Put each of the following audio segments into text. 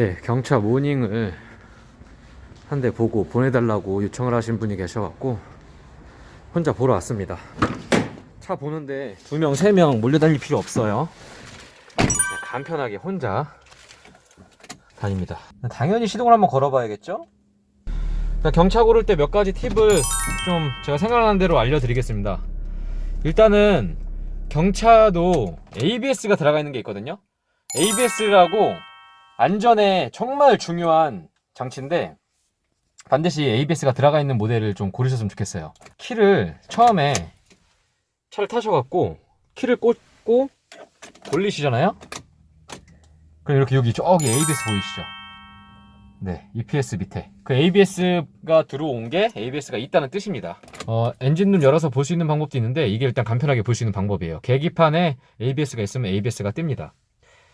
네, 경차 모닝을 한 대 보고 보내달라고 요청을 하신 분이 계셔갖고 혼자 보러 왔습니다. 차 보는데 2명, 3명 몰려다닐 필요 없어요. 그냥 간편하게 혼자 다닙니다. 당연히 시동을 한번 걸어봐야겠죠? 경차 고를 때 몇 가지 팁을 좀 제가 생각나는 대로 알려드리겠습니다. 일단은 경차도 ABS가 들어가 있는 게 있거든요. ABS라고 안전에 정말 중요한 장치인데 반드시 ABS가 들어가 있는 모델을 좀 고르셨으면 좋겠어요. 키를 처음에 차를 타셔갖고 키를 꽂고 돌리시잖아요. 그럼 이렇게 여기 저기 ABS 보이시죠? 네, EPS 밑에 그 ABS가 들어온 게 ABS가 있다는 뜻입니다. 엔진룸 열어서 볼 수 있는 방법도 있는데 이게 일단 간편하게 볼 수 있는 방법이에요. 계기판에 ABS가 있으면 ABS가 뜹니다.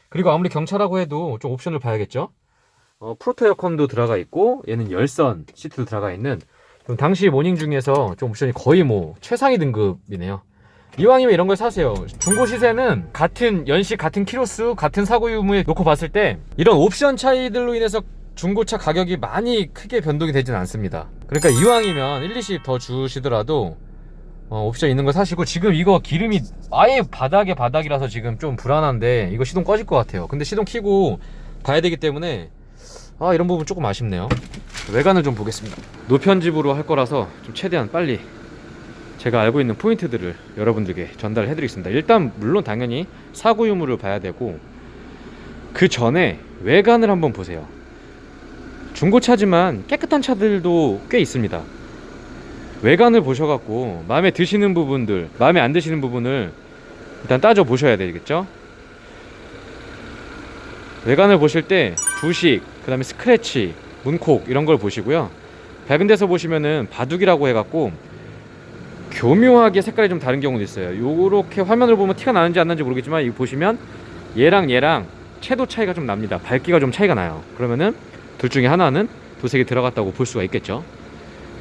그리고 아무리 경차라고 해도 좀 옵션을 봐야겠죠. 프로토 에어컨도 들어가 있고 얘는 열선 시트도 들어가 있는 좀 당시 모닝 중에서 좀 옵션이 거의 뭐 최상위 등급이네요. 이왕이면 이런 걸 사세요. 중고 시세는 같은 연식, 같은 키로수, 같은 사고 유무에 놓고 봤을 때 이런 옵션 차이들로 인해서 중고차 가격이 많이 크게 변동이 되진 않습니다. 그러니까 이왕이면 1, 2십 더 주시더라도 옵션 있는 거 사시고, 지금 이거 기름이 아예 바닥이라서 지금 좀 불안한데 이거 시동 꺼질 것 같아요. 근데 시동 켜고 가야 되기 때문에 이런 부분 조금 아쉽네요. 외관을 좀 보겠습니다. 노편집으로 할 거라서 좀 최대한 빨리 제가 알고 있는 포인트들을 여러분들께 전달을 해드리겠습니다. 일단 물론 당연히 사고 유무를 봐야 되고 그 전에 외관을 한번 보세요. 중고차지만 깨끗한 차들도 꽤 있습니다. 외관을 보셔갖고 마음에 드시는 부분들, 마음에 안 드시는 부분을 일단 따져 보셔야 되겠죠. 외관을 보실 때 부식, 그 다음에 스크래치, 문콕 이런 걸 보시고요. 밝은 데서 보시면은 바둑이라고 해갖고 교묘하게 색깔이 좀 다른 경우도 있어요. 요렇게 화면을 보면 티가 나는지 안 나는지 모르겠지만 이거 보시면 얘랑 채도 차이가 좀 납니다. 밝기가 좀 차이가 나요. 그러면은 둘 중에 하나는 도색이 들어갔다고 볼 수가 있겠죠.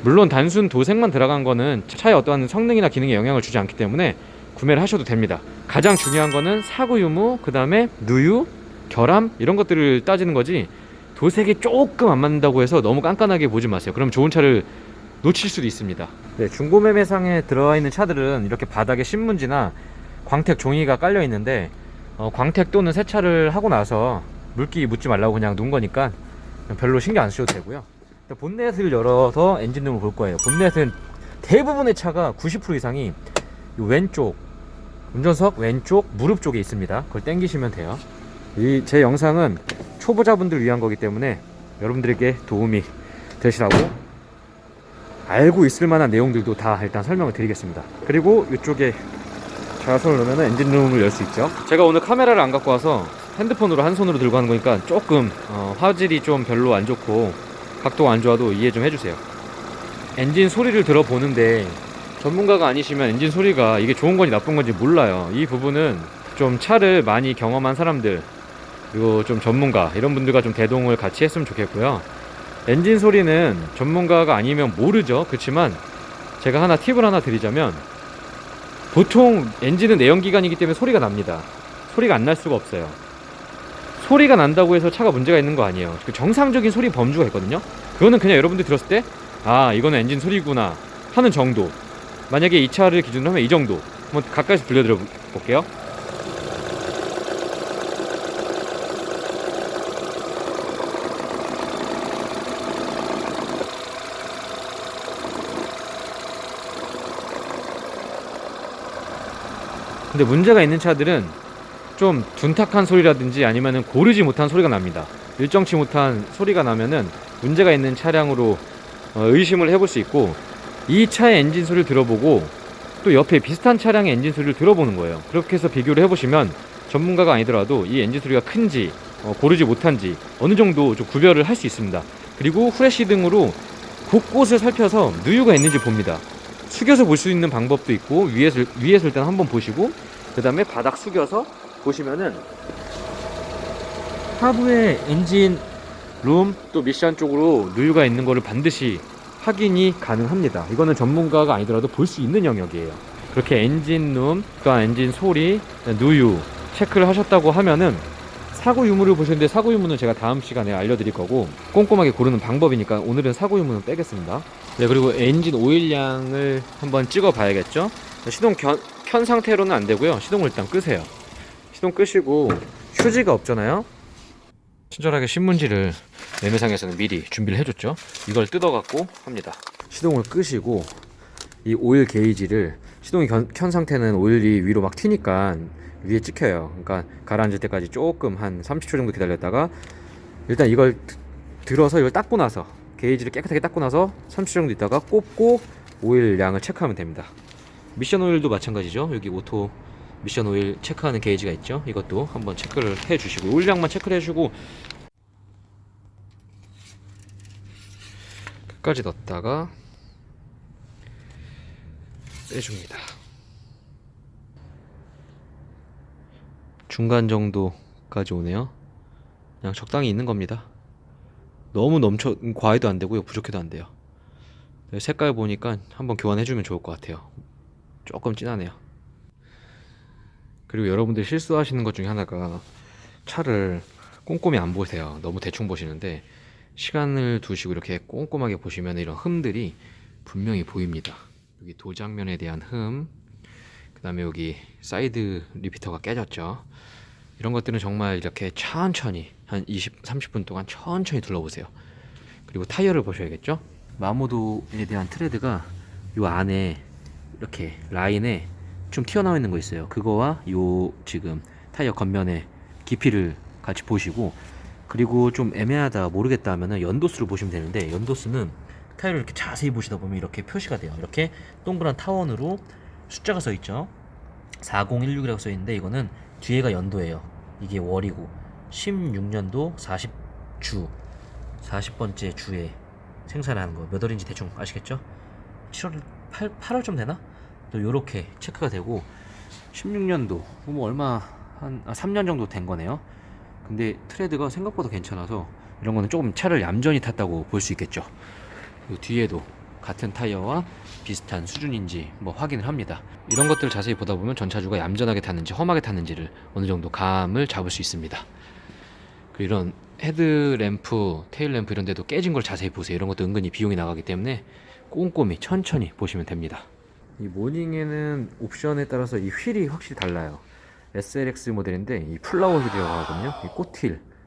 물론 단순 도색만 들어간 거는 차의 어떠한 성능이나 기능에 영향을 주지 않기 때문에 구매를 하셔도 됩니다. 가장 중요한 거는 사고 유무, 그 다음에 누유, 결함 이런 것들을 따지는 거지, 도색이 조금 안 맞는다고 해서 너무 깐깐하게 보지 마세요. 그럼 좋은 차를 놓칠 수도 있습니다. 네, 중고매매상에 들어와 있는 차들은 이렇게 바닥에 신문지나 광택 종이가 깔려 있는데 광택 또는 세차를 하고 나서 물기 묻지 말라고 그냥 놓은 거니까 별로 신경 안 쓰셔도 되고요. 본넷을 열어서 엔진룸을 볼 거예요. 본넷은 대부분의 차가 90% 이상이 왼쪽, 운전석 왼쪽 무릎 쪽에 있습니다. 그걸 당기시면 돼요. 제 영상은 초보자분들 위한 거기 때문에 여러분들에게 도움이 되시라고 알고 있을 만한 내용들도 다 일단 설명을 드리겠습니다. 그리고 이쪽에 제가 손을 넣으면 엔진룸을 열 수 있죠. 제가 오늘 카메라를 안 갖고 와서 핸드폰으로 한 손으로 들고 하는 거니까 조금 화질이 좀 별로 안 좋고 각도가 안 좋아도 이해 좀 해주세요. 엔진 소리를 들어보는데 전문가가 아니시면 엔진 소리가 이게 좋은 건지 나쁜 건지 몰라요. 이 부분은 좀 차를 많이 경험한 사람들, 그리고 좀 전문가 이런 분들과 좀 대동을 같이 했으면 좋겠고요. 엔진 소리는 전문가가 아니면 모르죠. 그렇지만 제가 팁을 하나 드리자면, 보통 엔진은 내연기관이기 때문에 소리가 납니다. 소리가 안 날 수가 없어요. 소리가 난다고 해서 차가 문제가 있는 거 아니에요. 그 정상적인 소리 범주가 있거든요. 그거는 그냥 여러분들 들었을 때 이거는 엔진 소리구나 하는 정도. 만약에 이 차를 기준으로 하면 이 정도. 한번 가까이서 들려드려 볼게요. 근데 문제가 있는 차들은 좀 둔탁한 소리라든지 아니면은 고르지 못한 소리가 납니다. 일정치 못한 소리가 나면은 문제가 있는 차량으로 의심을 해볼 수 있고, 이 차의 엔진 소리를 들어보고 또 옆에 비슷한 차량의 엔진 소리를 들어보는 거예요. 그렇게 해서 비교를 해보시면 전문가가 아니더라도 이 엔진 소리가 큰지 고르지 못한지 어느 정도 좀 구별을 할 수 있습니다. 그리고 후레쉬 등으로 곳곳을 살펴서 누유가 있는지 봅니다. 숙여서 볼 수 있는 방법도 있고, 위에서 일단 한번 보시고 그 다음에 바닥 숙여서 보시면은 하부에 엔진 룸 또 미션 쪽으로 누유가 있는 거를 반드시 확인이 가능합니다. 이거는 전문가가 아니더라도 볼 수 있는 영역이에요. 그렇게 엔진 룸 또한 엔진 소리, 누유 체크를 하셨다고 하면은 사고 유무를 보셨는데 사고 유무는 제가 다음 시간에 알려드릴 거고 꼼꼼하게 고르는 방법이니까 오늘은 사고 유무는 빼겠습니다. 네, 그리고 엔진 오일량을 한번 찍어 봐야겠죠. 시동 켠 상태로는 안 되고요. 시동을 일단 끄세요. 시동 끄시고 휴지가 없잖아요. 친절하게 신문지를 매매상에서는 미리 준비를 해줬죠. 이걸 뜯어갖고 합니다. 시동을 끄시고 이 오일 게이지를, 시동이 켠 상태는 오일이 위로 막 튀니까 위에 찍혀요. 그러니까 가라앉을 때까지 조금 한 30초 정도 기다렸다가 일단 이걸 들어서 이걸 닦고 나서, 게이지를 깨끗하게 닦고 나서 30초 정도 있다가 꼽고 오일 양을 체크하면 됩니다. 미션 오일도 마찬가지죠. 여기 오토 미션 오일 체크하는 게이지가 있죠. 이것도 한번 체크를 해 주시고 오일 양만 체크를 해 주고 끝까지 넣었다가 빼줍니다. 중간 정도까지 오네요. 그냥 적당히 있는 겁니다. 너무 과해도 안 되고요, 부족해도 안 돼요. 색깔 보니까 한번 교환해 주면 좋을 것 같아요. 조금 진하네요. 그리고 여러분들 실수하시는 것 중에 하나가 차를 꼼꼼히 안 보세요. 너무 대충 보시는데 시간을 두시고 이렇게 꼼꼼하게 보시면 이런 흠들이 분명히 보입니다. 여기 도장면에 대한 흠, 그 다음에 여기 사이드 리피터가 깨졌죠. 이런 것들은 정말 이렇게 천천히 한 30분 동안 천천히 둘러보세요. 그리고 타이어를 보셔야겠죠. 마모도에 대한 트레드가 요 안에 이렇게 라인에 좀 튀어나와 있는 거 있어요. 그거와 요 지금 타이어 겉면의 깊이를 같이 보시고, 그리고 좀 애매하다 모르겠다 하면은 연도수를 보시면 되는데, 연도수는 타이어를 이렇게 자세히 보시다 보면 이렇게 표시가 돼요. 이렇게 동그란 타원으로 숫자가 써 있죠. 4016이라고 써 있는데 이거는 뒤에가 연도예요. 이게 월이고 16년도 40번째 주에 생산하는 거 몇 월인지 대충 아시겠죠? 7월 8월쯤 되나? 또 요렇게 체크가 되고 16년도 뭐 얼마 한 3년 정도 된 거네요. 근데 트레드가 생각보다 괜찮아서 이런 거는 조금 차를 얌전히 탔다고 볼 수 있겠죠. 요 뒤에도 같은 타이어와 비슷한 수준인지 뭐 확인을 합니다. 이런 것들 자세히 보다 보면 전차주가 얌전하게 탔는지 험하게 탔는지를 어느 정도 감을 잡을 수 있습니다. 그리고 이런 헤드램프, 테일램프 이런 데도 깨진 걸 자세히 보세요. 이런 것도 은근히 비용이 나가기 때문에 꼼꼼히 천천히 보시면 됩니다. 이 모닝에는 옵션에 따라서 이 휠이 확실히 달라요. SLX 모델인데 이 플라워 휠이라고 하거든요. 이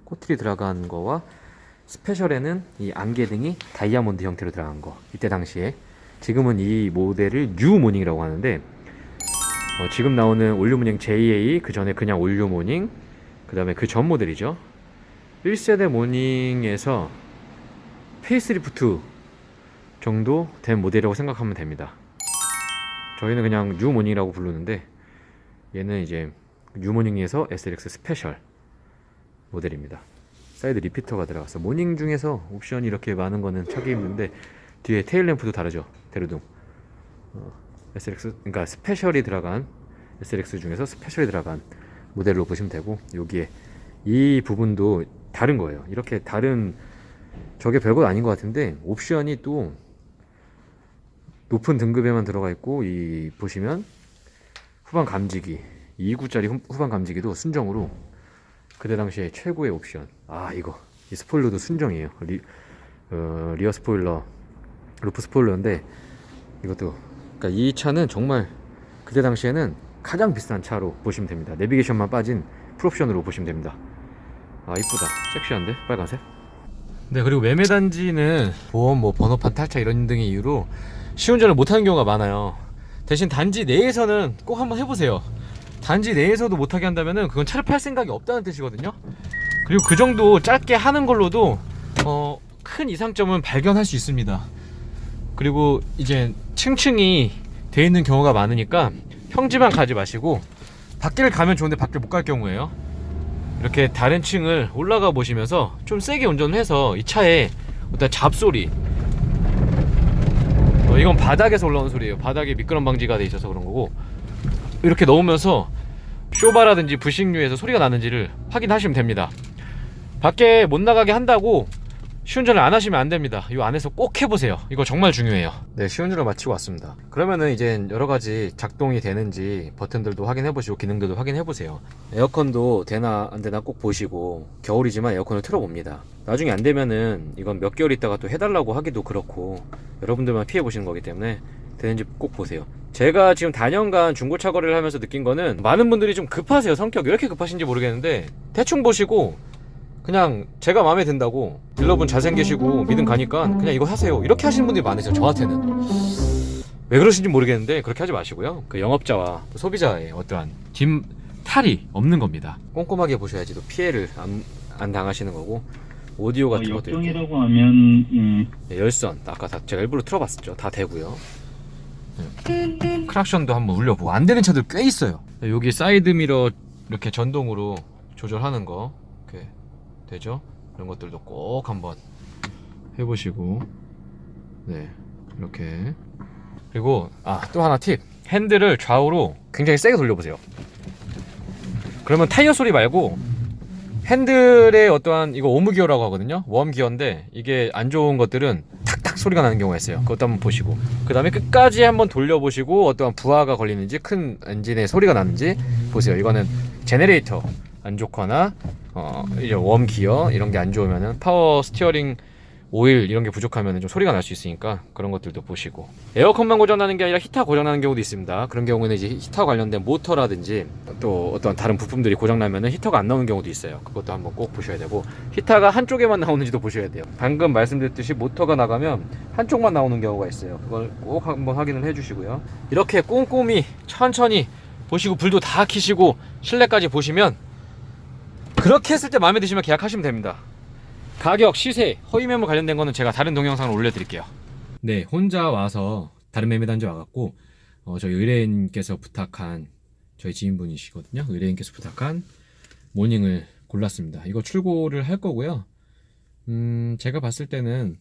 꽃힐이 들어간 거와 스페셜에는 이 안개등이 다이아몬드 형태로 들어간 거. 이때 당시에, 지금은 이 모델을 뉴 모닝이라고 하는데 지금 나오는 올류 모닝 JA, 그 전에 그냥 올류 모닝, 그 다음에 그 전 모델이죠. 1세대 모닝에서 페이스리프트 정도 된 모델이라고 생각하면 됩니다. 저희는 그냥 뉴 모닝이라고 부르는데 얘는 이제 뉴 모닝에서 SLX 스페셜 모델입니다. 사이드 리피터가 들어가서 모닝 중에서 옵션이 이렇게 많은 거는 찾기 힘든데 뒤에 테일 램프도 다르죠. 대루등 SLX, 그러니까 스페셜이 들어간 SLX 중에서 스페셜이 들어간 모델로 보시면 되고, 여기에 이 부분도 다른 거예요. 이렇게 다른, 저게 별것 아닌 것 같은데 옵션이 또 높은 등급에만 들어가 있고, 이 보시면 후방 감지기 2구짜리 후방 감지기도 순정으로 그때 당시에 최고의 옵션. 이거 이 스포일러도 순정이에요. 리어 스포일러, 루프 스포일러인데 이것도, 그러니까 이 차는 정말 그때 당시에는 가장 비싼 차로 보시면 됩니다. 내비게이션만 빠진 풀옵션으로 보시면 됩니다. 이쁘다. 섹시한데 빨간색. 네, 그리고 매매단지는 보험, 뭐 번호판 탈착 이런 등의 이유로 시운전을 못하는 경우가 많아요. 대신 단지 내에서는 꼭 한번 해보세요. 단지 내에서도 못하게 한다면은 그건 차를 팔 생각이 없다는 뜻이거든요. 그리고 그 정도 짧게 하는 걸로도 큰 이상점은 발견할 수 있습니다. 그리고 이제 층층이 돼 있는 경우가 많으니까 평지만 가지 마시고 밖을 가면 좋은데 밖을 못 갈 경우에요, 이렇게 다른 층을 올라가 보시면서 좀 세게 운전을 해서 이 차에 어떤 잡소리, 이건 바닥에서 올라오는 소리예요. 바닥에 미끄럼 방지가 돼 있어서 그런 거고, 이렇게 넣으면서 쇼바라든지 부식류에서 소리가 나는지를 확인하시면 됩니다. 밖에 못 나가게 한다고 시운전을 안 하시면 안 됩니다. 이 안에서 꼭 해보세요. 이거 정말 중요해요. 네, 시운전을 마치고 왔습니다. 그러면은 이제 여러 가지 작동이 되는지 버튼들도 확인해 보시고 기능들도 확인해 보세요. 에어컨도 되나 안 되나 꼭 보시고, 겨울이지만 에어컨을 틀어 봅니다. 나중에 안 되면은 이건 몇 개월 있다가 또 해달라고 하기도 그렇고, 여러분들만 피해 보시는 거기 때문에 되는지 꼭 보세요. 제가 지금 다년간 중고차 거래를 하면서 느낀 거는, 많은 분들이 좀 급하세요. 성격이 왜 이렇게 급하신지 모르겠는데, 대충 보시고 그냥 제가 마음에 든다고, 딜러분 잘생기시고 믿음 가니까 그냥 이거 하세요, 이렇게 하시는 분들이 많으세요. 저한테는 왜 그러신지 모르겠는데 그렇게 하지 마시고요. 그 영업자와 소비자의 어떠한 탈이 없는 겁니다. 꼼꼼하게 보셔야지 또 피해를 안 당하시는 거고, 오디오 같은 것도 이렇게 역정이라고 하면 네, 열선 아까 다 제가 일부러 틀어봤었죠. 다 되고요. 네. 크락션도 한번 울려보고. 안 되는 차들 꽤 있어요. 네, 여기 사이드 미러 이렇게 전동으로 조절하는 거 이렇게 되죠. 이런 것들도 꼭 한번 해보시고, 네, 이렇게. 그리고 또 하나 팁, 핸들을 좌우로 굉장히 세게 돌려보세요. 그러면 타이어 소리 말고 핸들의 어떠한, 이거 오무 기어라고 하거든요. 웜 기어인데 이게 안 좋은 것들은 탁탁 소리가 나는 경우가 있어요. 그것도 한번 보시고, 그 다음에 끝까지 한번 돌려보시고 어떠한 부하가 걸리는지, 큰 엔진의 소리가 나는지 보세요. 이거는 제네레이터 안 좋거나 이제 웜 기어 이런 게 안 좋으면은, 파워 스티어링 오일 이런 게 부족하면 좀 소리가 날 수 있으니까 그런 것들도 보시고. 에어컨만 고장나는 게 아니라 히터 고장나는 경우도 있습니다. 그런 경우는 이제 히터 관련된 모터라든지 또 어떤 다른 부품들이 고장나면은 히터가 안 나오는 경우도 있어요. 그것도 한번 꼭 보셔야 되고, 히터가 한쪽에만 나오는지도 보셔야 돼요. 방금 말씀드렸듯이 모터가 나가면 한쪽만 나오는 경우가 있어요. 그걸 꼭 한번 확인을 해 주시고요. 이렇게 꼼꼼히 천천히 보시고, 불도 다 켜시고 실내까지 보시면, 그렇게 했을 때 마음에 드시면 계약하시면 됩니다. 가격, 시세, 허위 매물 관련된 거는 제가 다른 동영상을 올려드릴게요. 네, 혼자 와서 다른 매매단지 와갖고 저희 의뢰인께서 부탁한, 저희 지인분이시거든요. 의뢰인께서 부탁한 모닝을 골랐습니다. 이거 출고를 할 거고요. 제가 봤을 때는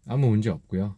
아무 문제 없고요.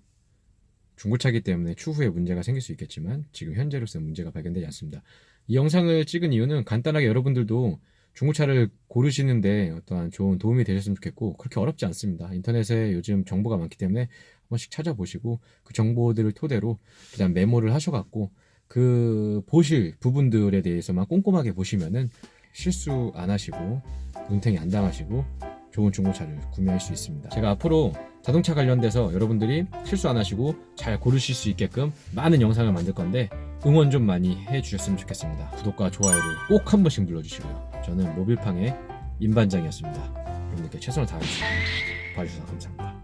중고차기 때문에 추후에 문제가 생길 수 있겠지만 지금 현재로서는 문제가 발견되지 않습니다. 이 영상을 찍은 이유는 간단하게 여러분들도 중고차를 고르시는데 어떠한 좋은 도움이 되셨으면 좋겠고, 그렇게 어렵지 않습니다. 인터넷에 요즘 정보가 많기 때문에 한 번씩 찾아보시고, 그 정보들을 토대로 그다음 메모를 하셔갖고 그 보실 부분들에 대해서만 꼼꼼하게 보시면은 실수 안 하시고 눈탱이 안 당하시고 좋은 중고차를 구매할 수 있습니다. 제가 앞으로 자동차 관련돼서 여러분들이 실수 안 하시고 잘 고르실 수 있게끔 많은 영상을 만들 건데, 응원 좀 많이 해주셨으면 좋겠습니다. 구독과 좋아요를 꼭 한 번씩 눌러주시고요. 저는 모빌팡의 임반장이었습니다. 여러분들께 최선을 다하겠습니다. 봐주셔서 감사합니다.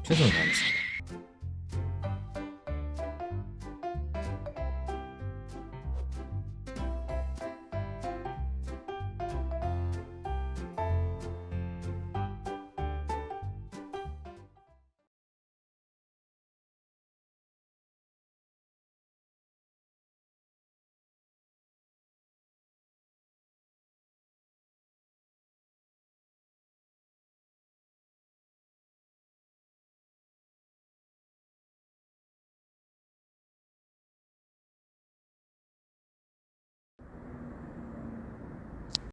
최선을 다하겠습니다.